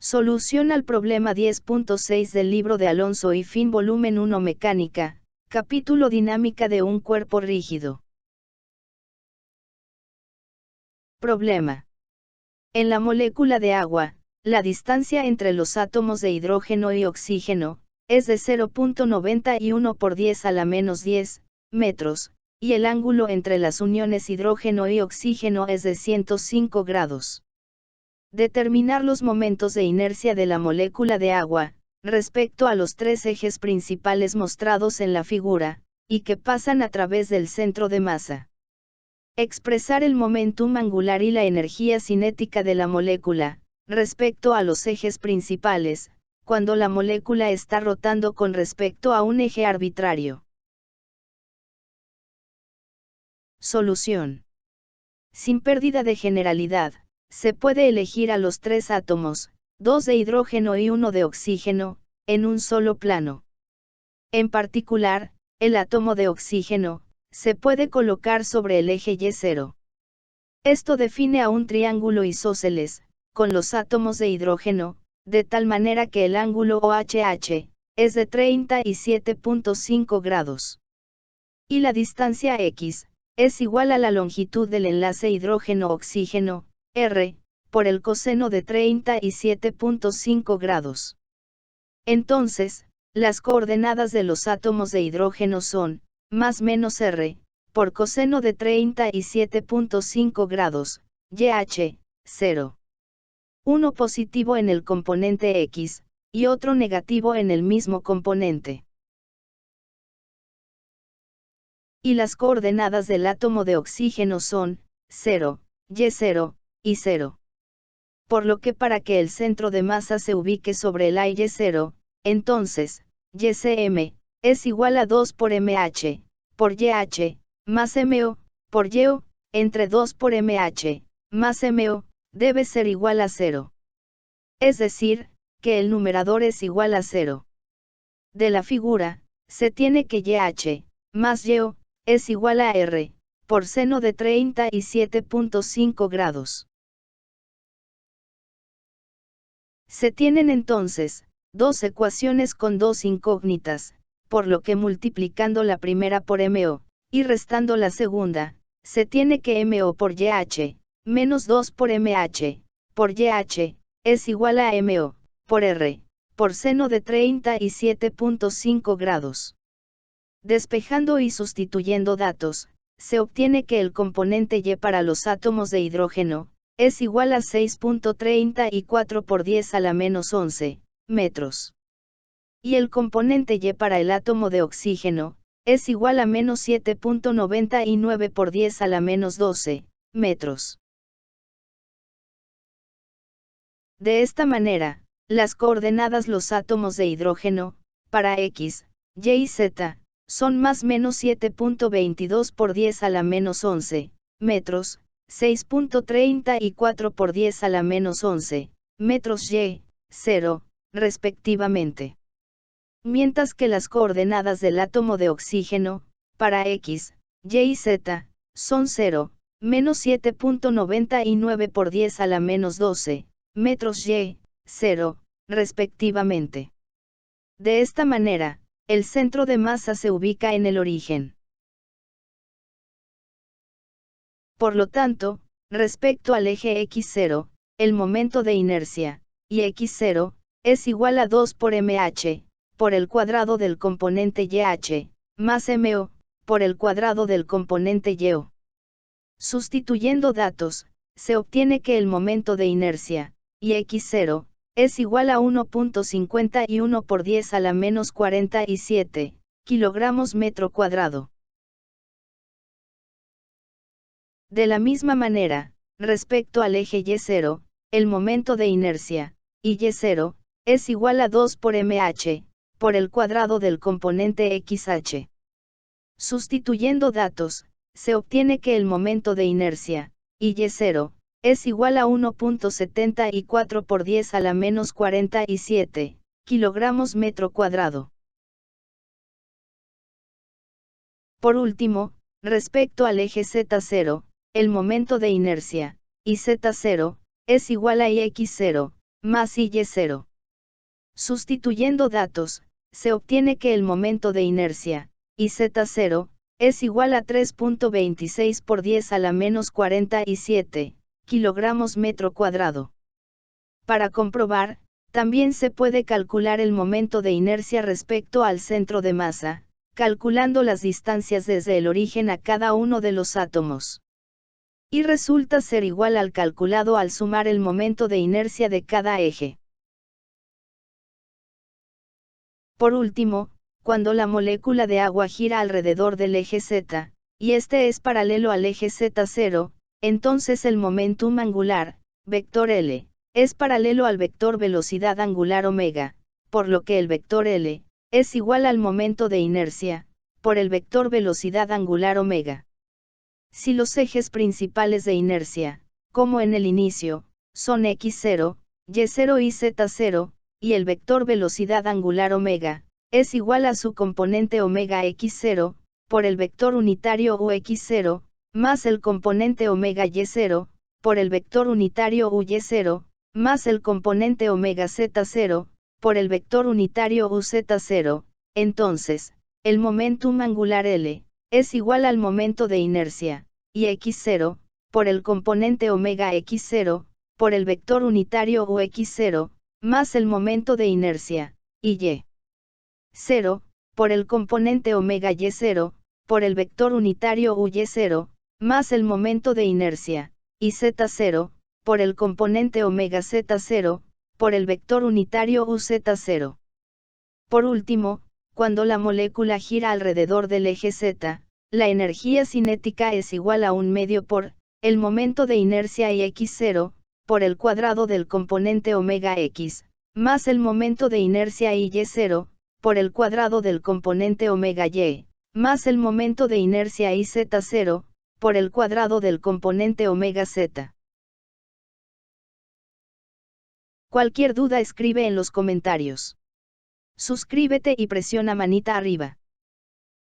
Solución al problema 10.6 del libro de Alonso y Finn volumen 1 Mecánica, capítulo Dinámica de un cuerpo rígido. Problema. En la molécula de agua, la distancia entre los átomos de hidrógeno y oxígeno, es de 0.91 por 10 a la menos 10 metros, y el ángulo entre las uniones hidrógeno y oxígeno es de 105 grados. Determinar los momentos de inercia de la molécula de agua, respecto a los tres ejes principales mostrados en la figura, y que pasan a través del centro de masa. Expresar el momentum angular y la energía cinética de la molécula, respecto a los ejes principales, cuando la molécula está rotando con respecto a un eje arbitrario. Solución. Sin pérdida de generalidad, se puede elegir a los tres átomos, 2 de hidrógeno y 1 de oxígeno, en un solo plano. En particular, el átomo de oxígeno, se puede colocar sobre el eje Y0. Esto define a un triángulo isósceles, con los átomos de hidrógeno, de tal manera que el ángulo OHH, es de 37.5 grados. Y la distancia X, es igual a la longitud del enlace hidrógeno-oxígeno, R, por el coseno de 37.5 grados. Entonces, las coordenadas de los átomos de hidrógeno son, más menos R, por coseno de 37.5 grados, YH, 0. Uno positivo en el componente X, y otro negativo en el mismo componente. Y las coordenadas del átomo de oxígeno son, 0, Y0, y 0. Por lo que para que el centro de masa se ubique sobre el Y0, entonces, YCm, es igual a 2 por mH, por YH, más MO, por YO, entre 2 por mH, más MO, debe ser igual a 0. Es decir, que el numerador es igual a 0. De la figura, se tiene que YH, más YO, es igual a R, por seno de 37.5 grados. Se tienen entonces, dos ecuaciones con dos incógnitas, por lo que multiplicando la primera por MO, y restando la segunda, se tiene que MO por YH, menos 2 por MH, por YH, es igual a MO, por R, por seno de 37.5 grados. Despejando y sustituyendo datos, se obtiene que el componente Y para los átomos de hidrógeno, es igual a 6.34 por 10 a la menos 11 metros. Y el componente Y para el átomo de oxígeno, es igual a menos 7.99 por 10 a la menos 12 metros. De esta manera, las coordenadas los átomos de hidrógeno, para X, Y y Z, son más menos 7.22 por 10 a la menos 11 metros, 6.34 por 10 a la menos 11 metros Y, 0, respectivamente. Mientras que las coordenadas del átomo de oxígeno, para X, Y y Z, son 0, menos 7.99 por 10 a la menos 12 metros Y, 0, respectivamente. De esta manera, el centro de masa se ubica en el origen. Por lo tanto, respecto al eje X0, el momento de inercia, y X0, es igual a 2 por mH, por el cuadrado del componente YH, más MO, por el cuadrado del componente YO. Sustituyendo datos, se obtiene que el momento de inercia, y X0, es igual a 1.51 por 10 a la menos 47 kilogramos metro cuadrado. De la misma manera, respecto al eje Y0, el momento de inercia, y Y0, es igual a 2 por mH, por el cuadrado del componente XH. Sustituyendo datos, se obtiene que el momento de inercia, y Y0, es igual a 1.74 por 10 a la menos 47 kilogramos metro cuadrado. Por último, respecto al eje Z0, el momento de inercia, y Z0, es igual a Ix0, más y0. Sustituyendo datos, se obtiene que el momento de inercia, IZ0, es igual a 3.26 por 10 a la menos 47 kilogramos metro cuadrado. Para comprobar, también se puede calcular el momento de inercia respecto al centro de masa, calculando las distancias desde el origen a cada uno de los átomos. Y resulta ser igual al calculado al sumar el momento de inercia de cada eje. Por último, cuando la molécula de agua gira alrededor del eje Z, y este es paralelo al eje Z0, entonces el momentum angular, vector L, es paralelo al vector velocidad angular omega, por lo que el vector L, es igual al momento de inercia, por el vector velocidad angular omega. Si los ejes principales de inercia, como en el inicio, son x0, y0 y z0, y el vector velocidad angular omega, es igual a su componente omega x0, por el vector unitario ux0, más el componente omega y0, por el vector unitario uy0, más el componente omega z0, por el vector unitario uz0, entonces, el momentum angular L, es igual al momento de inercia, y x0, por el componente omega x0, por el vector unitario ux0, más el momento de inercia, y y0, por el componente omega y0, por el vector unitario uy0, más el momento de inercia, y z0, por el componente omega z0, por el vector unitario uz0. Por último, cuando la molécula gira alrededor del eje Z, la energía cinética es igual a 1/2 por el momento de inercia y x0, por el cuadrado del componente omega x, más el momento de inercia y y0, por el cuadrado del componente omega y, más el momento de inercia y z0, por el cuadrado del componente omega z. Cualquier duda escribe en los comentarios. Suscríbete y presiona manita arriba.